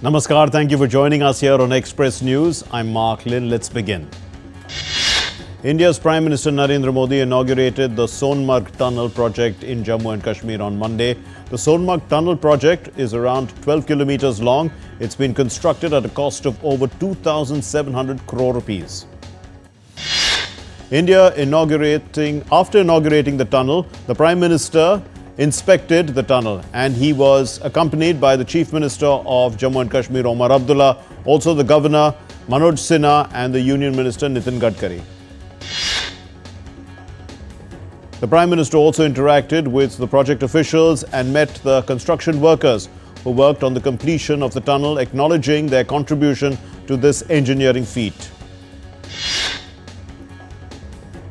Namaskar, thank you for joining us here on Express News. I'm Mark Lynn. Let's begin. India's Prime Minister Narendra Modi inaugurated the Sonmarg Tunnel project in Jammu and Kashmir on Monday. The Sonmarg Tunnel project is around 12 kilometers long. It's been constructed at a cost of over 2,700 crore rupees. After inaugurating the tunnel, the Prime Minister inspected the tunnel and he was accompanied by the Chief Minister of Jammu and Kashmir, Omar Abdullah, also the Governor, Manoj Sinha, and the Union Minister, Nitin Gadkari. The Prime Minister also interacted with the project officials and met the construction workers who worked on the completion of the tunnel, acknowledging their contribution to this engineering feat.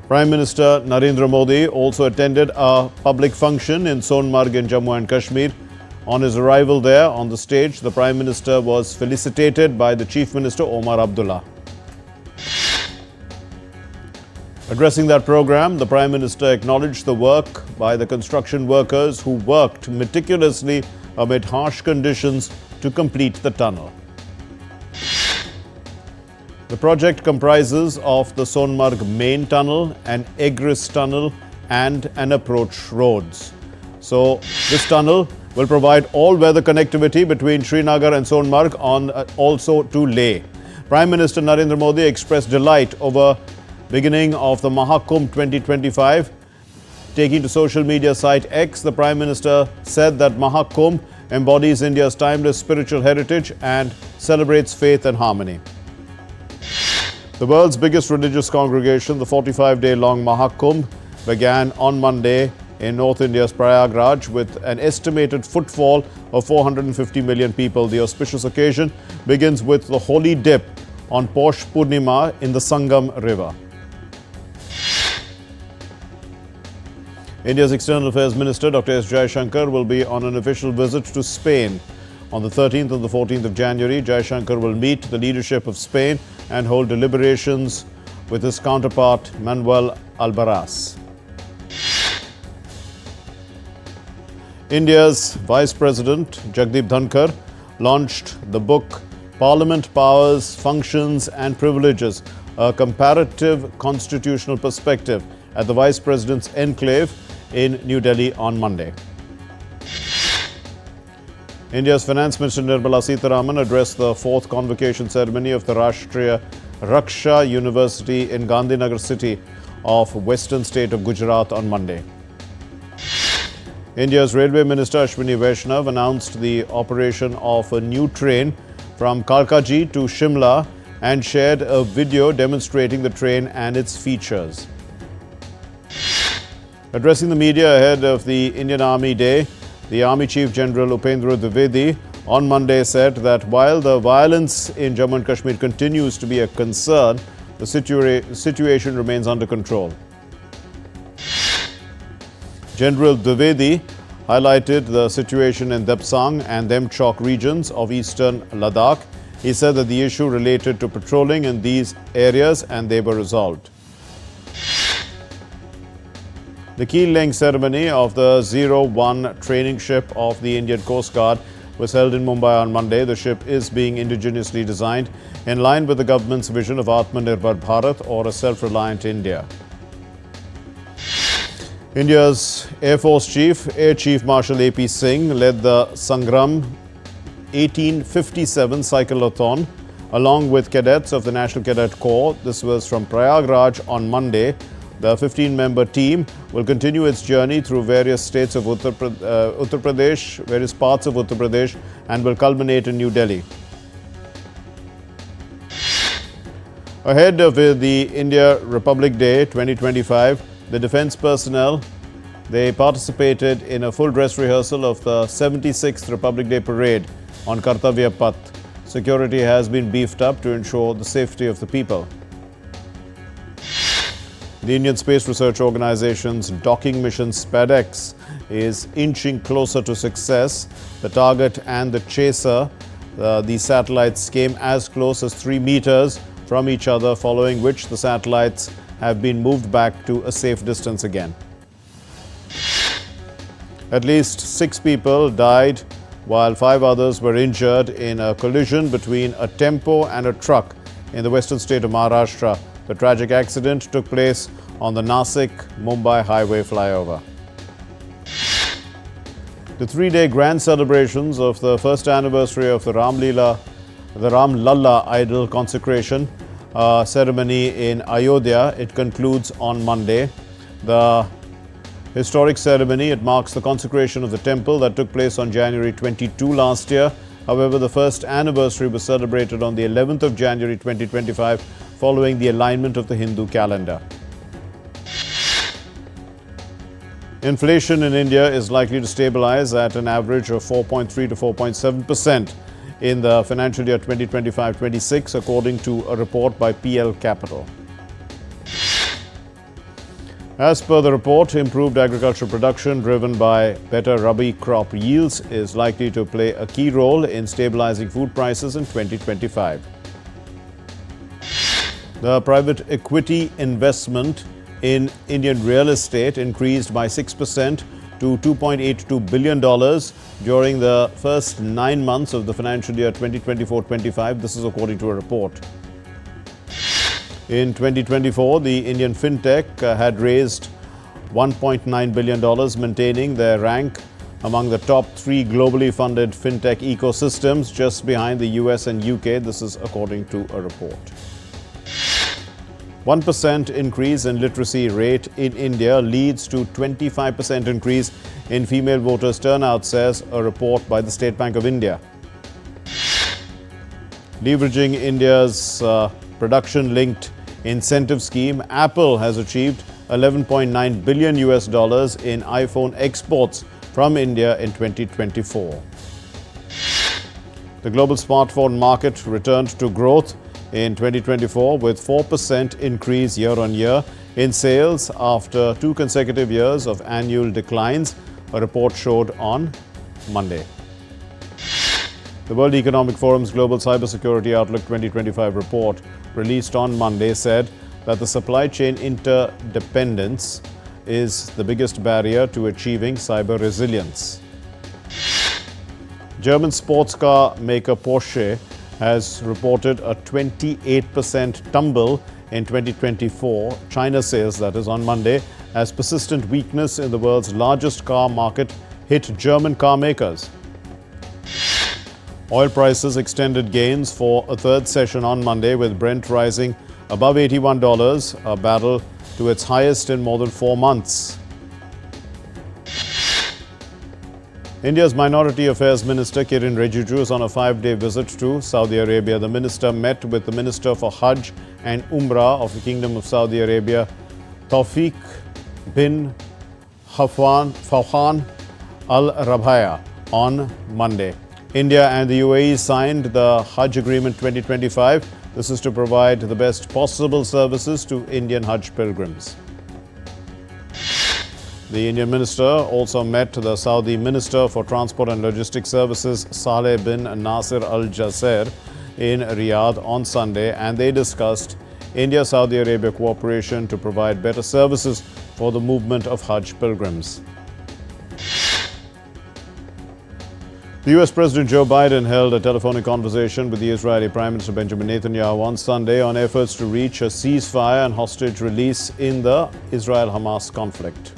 Prime Minister Narendra Modi also attended a public function in Sonmarg in Jammu and Kashmir. On his arrival there, on the stage, the Prime Minister was felicitated by the Chief Minister Omar Abdullah. Addressing that program, the Prime Minister acknowledged the work by the construction workers who worked meticulously amid harsh conditions to complete the tunnel. The project comprises of the Sonmarg main tunnel, an egress tunnel and an approach roads. So this tunnel will provide all-weather connectivity between Srinagar and Sonmarg also to Leh. Prime Minister Narendra Modi expressed delight over beginning of the Mahakumbh 2025. Taking to social media site X, the Prime Minister said that Mahakumbh embodies India's timeless spiritual heritage and celebrates faith and harmony. The world's biggest religious congregation, the 45-day-long Mahakumbh, began on Monday in North India's Prayagraj with an estimated footfall of 450 million people. The auspicious occasion begins with the holy dip on Posh Purnima in the Sangam River. India's External Affairs Minister Dr. S. Jaishankar will be on an official visit to Spain. On the 13th and the 14th of January, Jaishankar will meet the leadership of Spain and hold deliberations with his counterpart Manuel Albaraz. India's Vice President Jagdeep Dhankar launched the book Parliament Powers, Functions and Privileges, a comparative constitutional perspective at the Vice President's enclave in New Delhi on Monday. India's Finance Minister Nirmala Sitharaman addressed the fourth convocation ceremony of the Rashtriya Raksha University in Gandhinagar city of western state of Gujarat on Monday. India's Railway Minister Ashwini Vaishnav announced the operation of a new train from Kalkaji to Shimla and shared a video demonstrating the train and its features. Addressing the media ahead of the Indian Army Day, the Army Chief General Upendra Dwivedi on Monday said that while the violence in Jammu and Kashmir continues to be a concern, the situation remains under control. General Dwivedi highlighted the situation in Depsang and Demchok regions of eastern Ladakh. He said that the issue related to patrolling in these areas and they were resolved. The keel-laying ceremony of the 01 training ship of the Indian Coast Guard was held in Mumbai on Monday. The ship is being indigenously designed in line with the government's vision of Atmanirbhar Bharat, or a self-reliant India. India's Air Force Chief, Air Chief Marshal A.P. Singh, led the Sangram 1857 cyclothon along with cadets of the National Cadet Corps. This was from Prayagraj on Monday. The 15-member team will continue its journey through various states of Uttar Pradesh, various parts of Uttar Pradesh, and will culminate in New Delhi. Ahead of the India Republic Day 2025, the defense personnel, they participated in a full dress rehearsal of the 76th Republic Day parade on Kartavya Path. Security has been beefed up to ensure the safety of the people. The Indian Space Research Organization's docking mission SpaceX is inching closer to success. The target and the chaser, the satellites came as close as 3 meters from each other, following which the satellites have been moved back to a safe distance again. At least 6 people died while 5 others were injured in a collision between a tempo and a truck in the western state of Maharashtra. The tragic accident took place on the Nasik-Mumbai highway flyover. The 3-day grand celebrations of the first anniversary of the Ram Lalla idol consecration ceremony in Ayodhya, it concludes on Monday. The historic ceremony, it marks the consecration of the temple that took place on January 22 last year. However, the first anniversary was celebrated on the 11th of January 2025 following the alignment of the Hindu calendar. Inflation in India is likely to stabilize at an average of 4.3 to 4.7% in the financial year 2025-26, according to a report by PL Capital. As per the report, improved agricultural production driven by better Rabi crop yields is likely to play a key role in stabilizing food prices in 2025. The private equity investment in Indian real estate increased by 6% to $2.82 billion during the first 9 months of the financial year 2024-25. This is according to a report. In 2024, the Indian fintech had raised $1.9 billion, maintaining their rank among the top 3 globally funded fintech ecosystems, just behind the US and UK. This is according to a report. 1% increase in literacy rate in India leads to 25% increase in female voters turnout, says a report by the State Bank of India. Leveraging India's production-linked incentive scheme, Apple has achieved $11.9 billion in iPhone exports from India in 2024. The global smartphone market returned to growth in 2024 with 4% increase year-on-year in sales after 2 consecutive years of annual declines, a report showed on Monday. The World Economic Forum's Global Cybersecurity Outlook 2025 report, released on Monday, said that the supply chain interdependence is the biggest barrier to achieving cyber resilience. German sports car maker Porsche has reported a 28% tumble in 2024 China sales, that is, on Monday, as persistent weakness in the world's largest car market hit German car makers. Oil prices extended gains for a third session on Monday, with Brent rising above $81 a barrel to its highest in more than 4 months. India's Minority Affairs Minister Kiren Rijiju is on a 5-day visit to Saudi Arabia. The minister met with the Minister for Hajj and Umrah of the Kingdom of Saudi Arabia, Tawfiq bin Fawhan Al Rabhaya, on Monday. India and the UAE signed the Hajj Agreement 2025. This is to provide the best possible services to Indian Hajj pilgrims. The Indian minister also met the Saudi Minister for Transport and Logistics Services, Saleh bin Nasir Al Jasser, in Riyadh on Sunday, and they discussed India-Saudi Arabia cooperation to provide better services for the movement of Hajj pilgrims. The US President Joe Biden held a telephonic conversation with the Israeli Prime Minister Benjamin Netanyahu on Sunday on efforts to reach a ceasefire and hostage release in the Israel-Hamas conflict.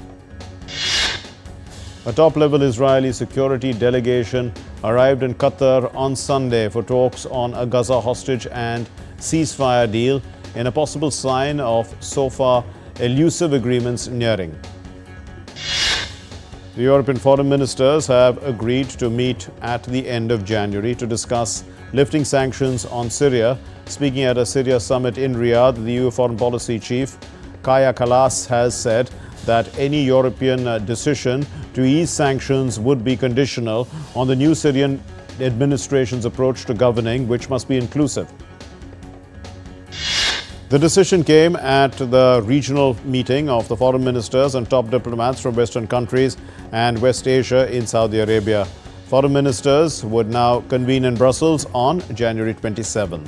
A top-level Israeli security delegation arrived in Qatar on Sunday for talks on a Gaza hostage and ceasefire deal, in a possible sign of so far elusive agreements nearing. The European foreign ministers have agreed to meet at the end of January to discuss lifting sanctions on Syria. Speaking at a Syria summit in Riyadh, the EU foreign policy chief Kaja Kallas has said that any European decision to ease sanctions would be conditional on the new Syrian administration's approach to governing, which must be inclusive. The decision came at the regional meeting of the foreign ministers and top diplomats from Western countries and West Asia in Saudi Arabia. Foreign ministers would now convene in Brussels on January 27.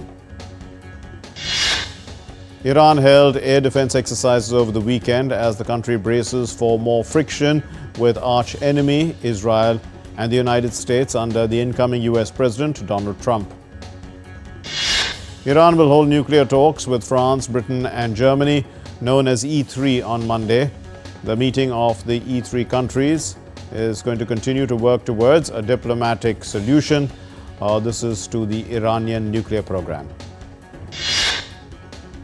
Iran held air defense exercises over the weekend as the country braces for more friction with arch-enemy Israel and the United States under the incoming US President Donald Trump. Iran will hold nuclear talks with France, Britain and Germany, known as E3, on Monday. The meeting of the E3 countries is going to continue to work towards a diplomatic solution. This is to the Iranian nuclear program.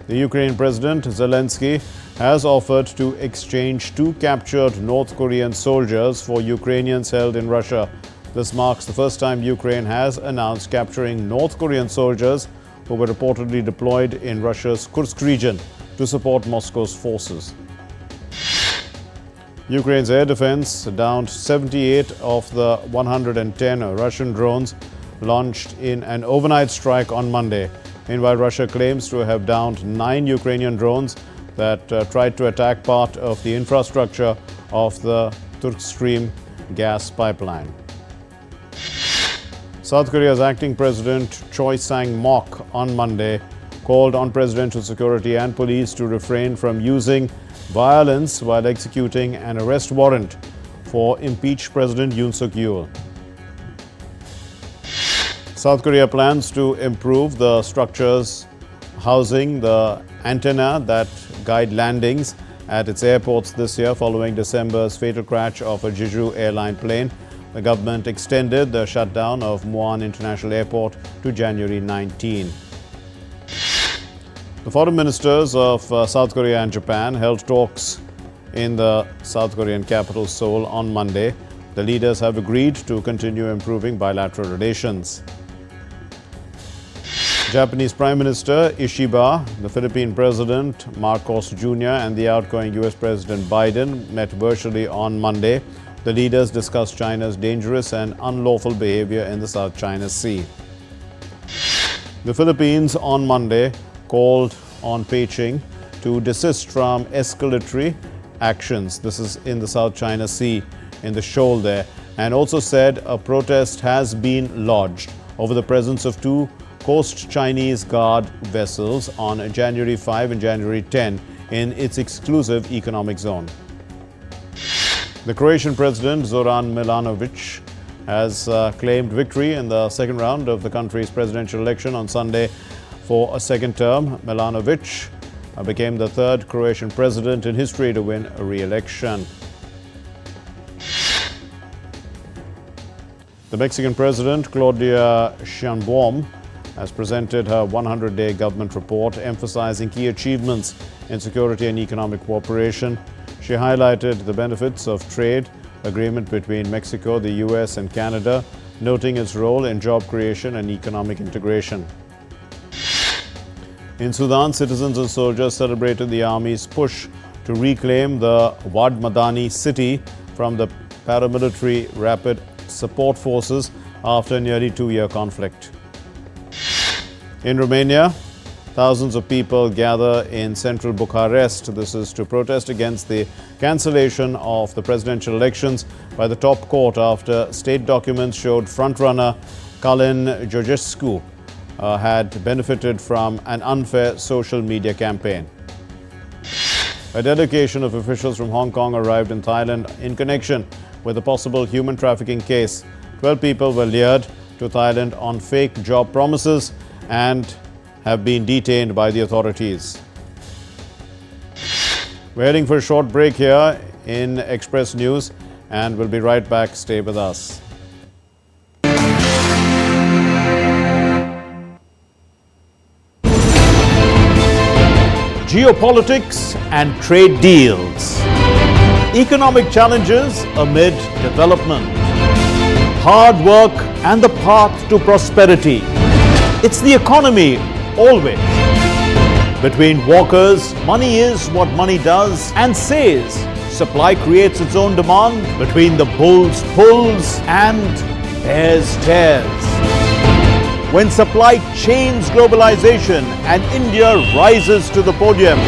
The Ukrainian President Zelensky has offered to exchange 2 captured North Korean soldiers for Ukrainians held in Russia. This marks the first time Ukraine has announced capturing North Korean soldiers who were reportedly deployed in Russia's Kursk region to support Moscow's forces. Ukraine's air defense downed 78 of the 110 Russian drones launched in an overnight strike on Monday. Meanwhile, Russia claims to have downed 9 Ukrainian drones that tried to attack part of the infrastructure of the Turk Stream gas pipeline. South Korea's acting president Choi Sang-mok on Monday called on presidential security and police to refrain from using violence while executing an arrest warrant for impeached President Yoon Suk-yeol. South Korea plans to improve the structures housing the antenna that guide landings at its airports this year following December's fatal crash of a Jeju airline plane. The government extended the shutdown of Muan International Airport to January 19. The foreign ministers of South Korea and Japan held talks in the South Korean capital Seoul on Monday. The leaders have agreed to continue improving bilateral relations. Japanese Prime Minister Ishiba, the Philippine President Marcos Jr. and the outgoing US President Biden met virtually on Monday. The leaders discussed China's dangerous and unlawful behavior in the South China Sea. The Philippines on Monday called on Beijing to desist from escalatory actions. This is in the South China Sea, in the shoal there, and also said a protest has been lodged over the presence of 2 Coast Chinese Guard vessels on January 5 and January 10 in its exclusive economic zone. The Croatian President Zoran Milanovic has claimed victory in the second round of the country's presidential election on Sunday for a second term. Milanovic became the 3rd Croatian president in history to win a re-election. The Mexican President Claudia Sheinbaum has presented her 100-day government report emphasizing key achievements in security and economic cooperation. She highlighted the benefits of trade agreement between Mexico, the US and Canada, noting its role in job creation and economic integration. In Sudan, citizens and soldiers celebrated the army's push to reclaim the Wad Madani city from the paramilitary Rapid Support Forces after a nearly 2-year conflict. In Romania, thousands of people gather in central Bucharest. This is to protest against the cancellation of the presidential elections by the top court after state documents showed frontrunner Călin Georgescu had benefited from an unfair social media campaign. A delegation of officials from Hong Kong arrived in Thailand in connection with a possible human trafficking case. 12 people were lured to Thailand on fake job promises and have been detained by the authorities. We're heading for a short break here in Express News and we'll be right back. Stay with us. Geopolitics and trade deals. Economic challenges amid development. Hard work and the path to prosperity. It's the economy, always. Between walkers, money is what money does and says. Supply creates its own demand. Between the bulls pulls and bears tears. When supply chains globalization and India rises to the podium.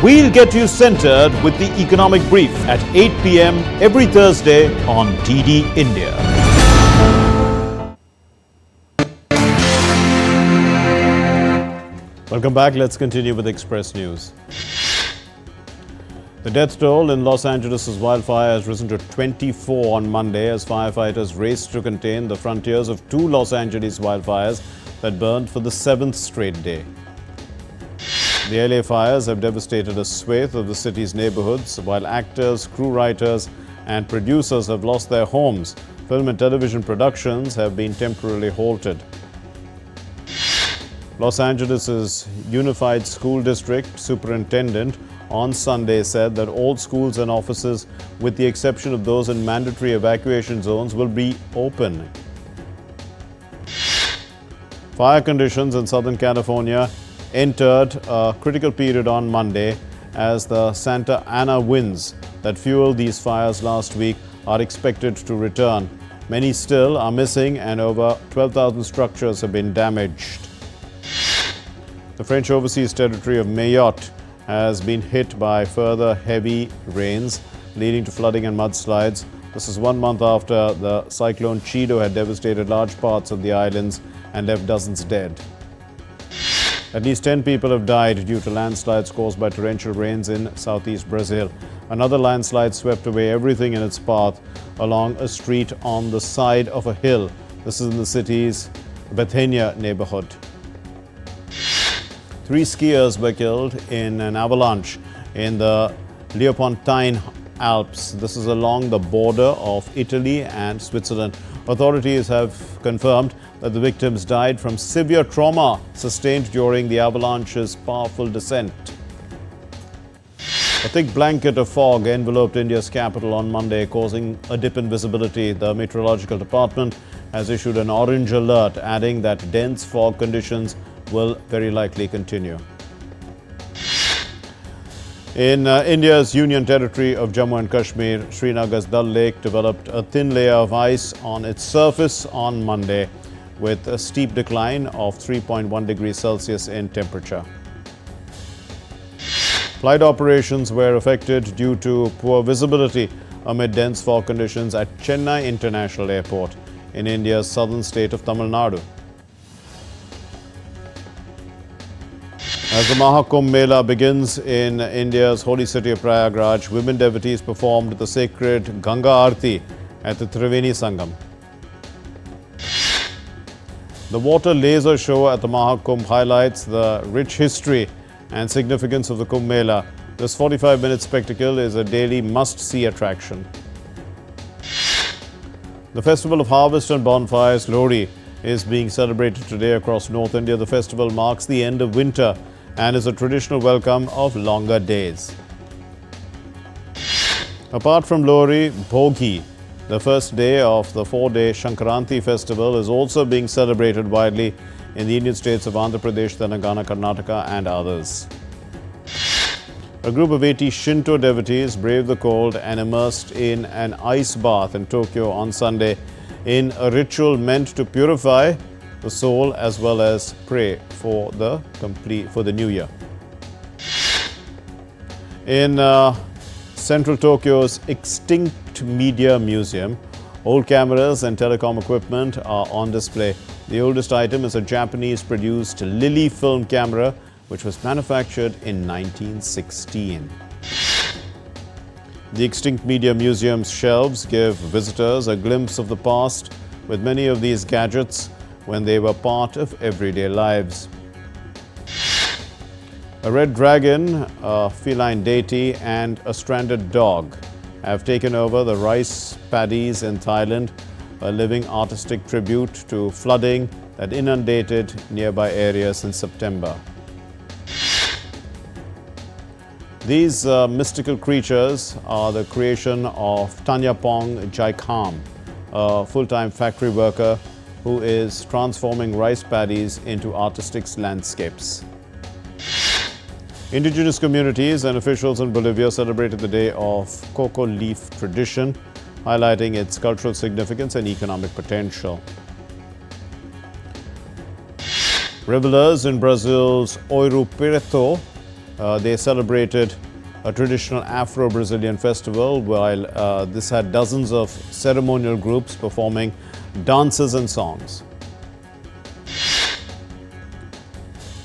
We'll get you centered with the Economic Brief at 8 p.m. every Thursday on DD India. Welcome back. Let's continue with Express News. The death toll in Los Angeles' wildfire has risen to 24 on Monday as firefighters raced to contain the frontiers of two Los Angeles wildfires that burned for the 7th straight day. The LA fires have devastated a swathe of the city's neighborhoods, while actors, crew writers, and producers have lost their homes. Film and television productions have been temporarily halted. Los Angeles' Unified School District Superintendent on Sunday said that all schools and offices, with the exception of those in mandatory evacuation zones, will be open. Fire conditions in Southern California entered a critical period on Monday as the Santa Ana winds that fueled these fires last week are expected to return. Many still are missing and over 12,000 structures have been damaged. The French overseas territory of Mayotte has been hit by further heavy rains, leading to flooding and mudslides. This is 1 month after the cyclone Chido had devastated large parts of the islands and left dozens dead. At least 10 people have died due to landslides caused by torrential rains in southeast Brazil. Another landslide swept away everything in its path along a street on the side of a hill. This is in the city's Bethania neighborhood. 3 skiers were killed in an avalanche in the Leopoldine Alps. This is along the border of Italy and Switzerland. Authorities have confirmed that the victims died from severe trauma sustained during the avalanche's powerful descent. A thick blanket of fog enveloped India's capital on Monday, causing a dip in visibility. The Meteorological Department has issued an orange alert, adding that dense fog conditions will very likely continue. In India's Union Territory of Jammu and Kashmir, Srinagar's Dal Lake developed a thin layer of ice on its surface on Monday, with a steep decline of 3.1 degrees Celsius in temperature. Flight operations were affected due to poor visibility amid dense fog conditions at Chennai International Airport in India's southern state of Tamil Nadu. As the Mahakumbh Mela begins in India's holy city of Prayagraj, women devotees performed the sacred Ganga Aarti at the Triveni Sangam. The water laser show at the Mahakumbh highlights the rich history and significance of the Kumbh Mela. This 45-minute spectacle is a daily must-see attraction. The Festival of Harvest and Bonfires, Lohri, is being celebrated today across North India. The festival marks the end of winter and is a traditional welcome of longer days. Apart from Lohri, Bhogi, the first day of the 4-day Shankranti festival, is also being celebrated widely in the Indian states of Andhra Pradesh, Telangana, Karnataka and others. A group of 80 Shinto devotees braved the cold and immersed in an ice bath in Tokyo on Sunday in a ritual meant to purify the soul as well as pray for the new year. In central Tokyo's Extinct Media Museum, old cameras and telecom equipment are on display. The oldest item is a Japanese-produced Lily film camera, which was manufactured in 1916. The Extinct Media Museum's shelves give visitors a glimpse of the past, with many of these gadgets when they were part of everyday lives. A red dragon, a feline deity, and a stranded dog have taken over the rice paddies in Thailand, a living artistic tribute to flooding that inundated nearby areas in September. These mystical creatures are the creation of Tanyapong Jaikam, a full-time factory worker who is transforming rice paddies into artistic landscapes. Indigenous communities and officials in Bolivia celebrated the Day of Cocoa Leaf Tradition, highlighting its cultural significance and economic potential. Revelers in Brazil's Ouro Preto, they celebrated a traditional Afro-Brazilian festival, while this had dozens of ceremonial groups performing dances and songs.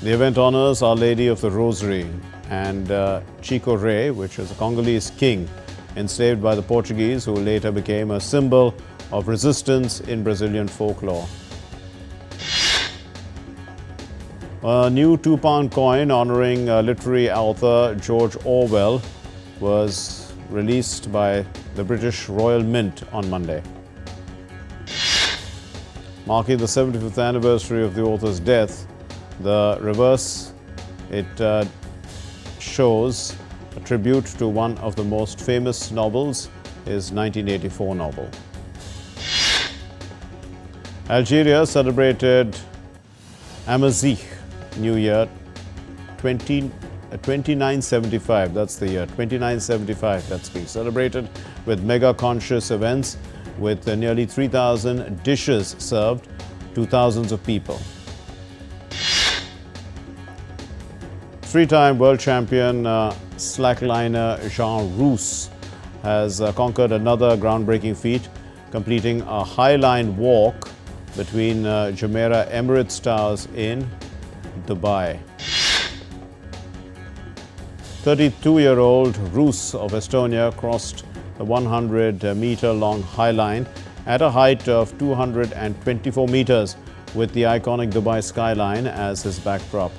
The event honors Our Lady of the Rosary. and Chico Rei, which is a Congolese king enslaved by the Portuguese, who later became a symbol of resistance in Brazilian folklore. A new £2 coin honoring literary author George Orwell was released by the British Royal Mint on Monday. Marking the 75th anniversary of the author's death, the reverse, it shows a tribute to one of the most famous novels, his 1984 novel. Algeria celebrated Amazigh New Year 2975, that's the year, 2975, that's being celebrated with mega conscious events with nearly 3,000 dishes served to thousands of people. Three-time world champion slackliner Jean Rousse has conquered another groundbreaking feat, completing a high-line walk between Jumeirah Emirates Towers in Dubai. 32-year-old Rousse of Estonia crossed the 100-meter-long high line at a height of 224 meters with the iconic Dubai skyline as his backdrop.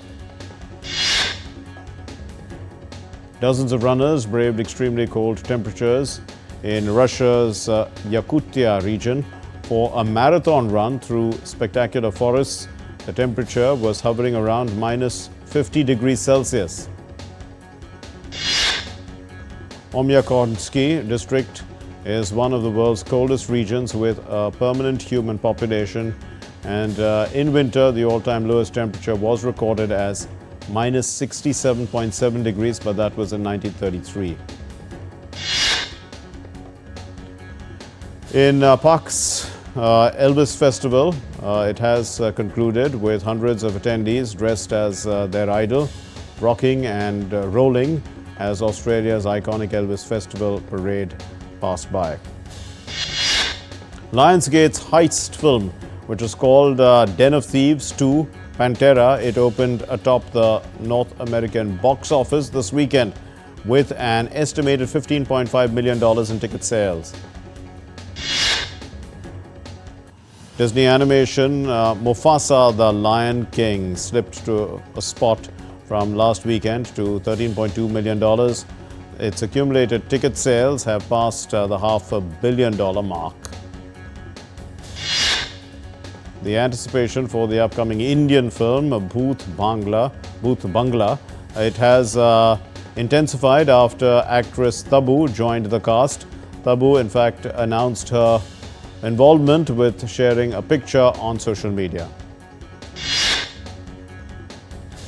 Dozens of runners braved extremely cold temperatures in Russia's Yakutia region for a marathon run through spectacular forests. The temperature was hovering around minus 50 degrees Celsius. Omyakonski district is one of the world's coldest regions with a permanent human population, and in winter the all-time lowest temperature was recorded as minus 67.7 degrees, but that was in 1933. In Pak's Elvis Festival, it has concluded with hundreds of attendees dressed as their idol, rocking and rolling as Australia's iconic Elvis Festival parade passed by. Lionsgate's heist film, which is called Den of Thieves 2 Pantera, it opened atop the North American box office this weekend with an estimated $15.5 million in ticket sales. Disney animation Mufasa the Lion King slipped to a spot from last weekend to $13.2 million. Its accumulated ticket sales have passed the $500 million mark. The anticipation for the upcoming Indian film Bhoot Bangla, it has intensified after actress Tabu joined the cast. Tabu, in fact, announced her involvement with sharing a picture on social media.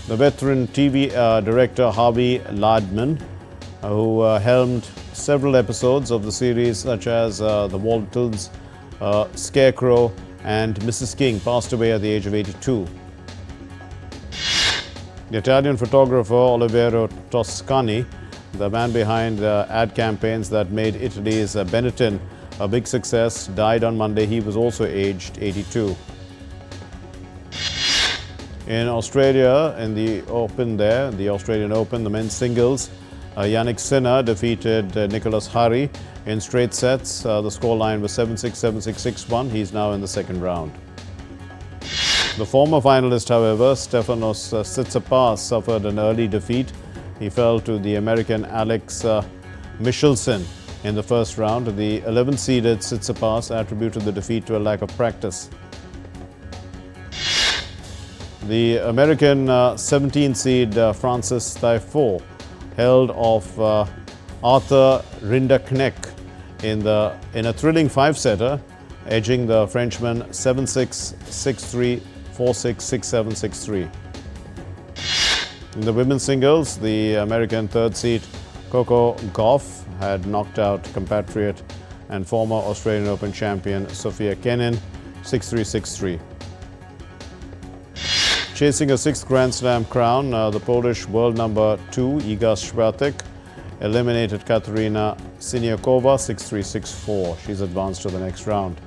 The veteran TV director Harvey Ladman, who helmed several episodes of the series such as The Waltons, Scarecrow and Mrs. King, passed away at the age of 82. The Italian photographer Oliviero Toscani, the man behind ad campaigns that made Italy's Benetton a big success, died on Monday. He was also aged 82. In Australia, in the Open there, the Australian Open, the men's singles, Yannick Sinner defeated Nicholas Hari in straight sets. The scoreline was 7-6, 7-6, 6-1. He's now in the second round. The former finalist, however, Stefanos Tsitsipas, suffered an early defeat. He fell to the American Alex Michelsen in the first round. The 11th-seeded Tsitsipas attributed the defeat to a lack of practice. The American 17th-seed Francis Tiafoe held off Arthur Rinderknecht in a thrilling five-setter, edging the Frenchman 7-6, 6-3, 4-6, 6-7, 6-3. In the women's singles, the American third-seed Coco Gauff had knocked out compatriot and former Australian Open champion Sofia Kenin 6-3, 6-3. Chasing a sixth Grand Slam crown, the Polish world number 2, Iga Świątek, eliminated Katerina Siniakova 6-3, 6-4. She's advanced to the next round.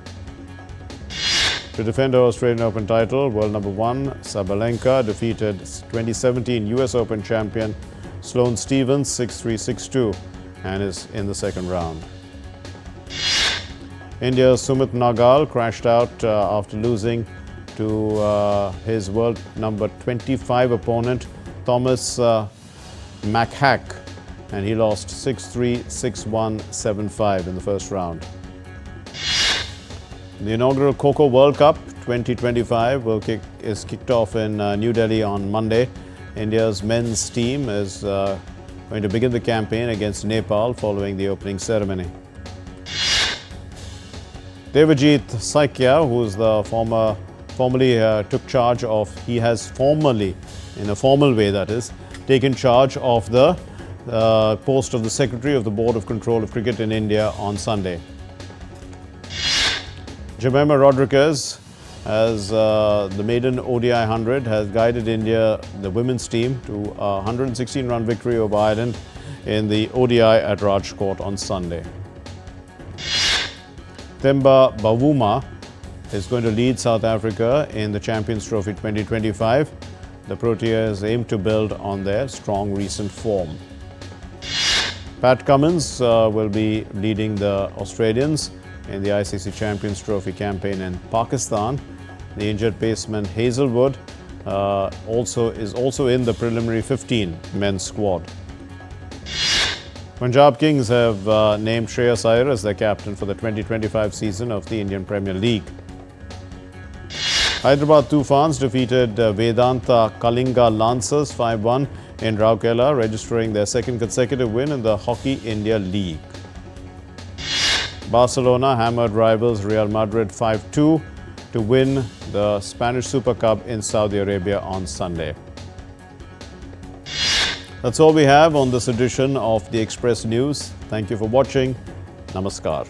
To defend her Australian Open title, world number 1, Sabalenka defeated 2017 US Open champion Sloane Stephens 6-3, 6-2 and is in the second round. India's Sumit Nagal crashed out after losing to his world number 25 opponent Thomas Mackhack, and he lost 6-3, 6-1, 7-5 in the first round. The inaugural Kho-Kho World Cup 2025 is kicked off in New Delhi on Monday. India's men's team is going to begin the campaign against Nepal following the opening ceremony. Devajit Saikia, who is the formerly took charge of, he has formally, in a formal way that is, taken charge of the post of the Secretary of the Board of Control of Cricket in India on Sunday. Jemima Rodriguez, as the maiden ODI 100, has guided India, the women's team, to a 116-run victory over Ireland in the ODI at Rajkot on Sunday. Themba Bavuma is going to lead South Africa in the Champions Trophy 2025. The Proteas aim to build on their strong recent form. Pat Cummins will be leading the Australians in the ICC Champions Trophy campaign in Pakistan. The injured paceman Hazelwood is also in the preliminary 15 men's squad. Punjab Kings have named Shreyas Iyer as their captain for the 2025 season of the Indian Premier League. Hyderabad Tufans defeated Vedanta Kalinga Lancers 5-1 in Rourkela, registering their second consecutive win in the Hockey India League. Barcelona hammered rivals Real Madrid 5-2 to win the Spanish Super Cup in Saudi Arabia on Sunday. That's all we have on this edition of the Express News. Thank you for watching. Namaskar.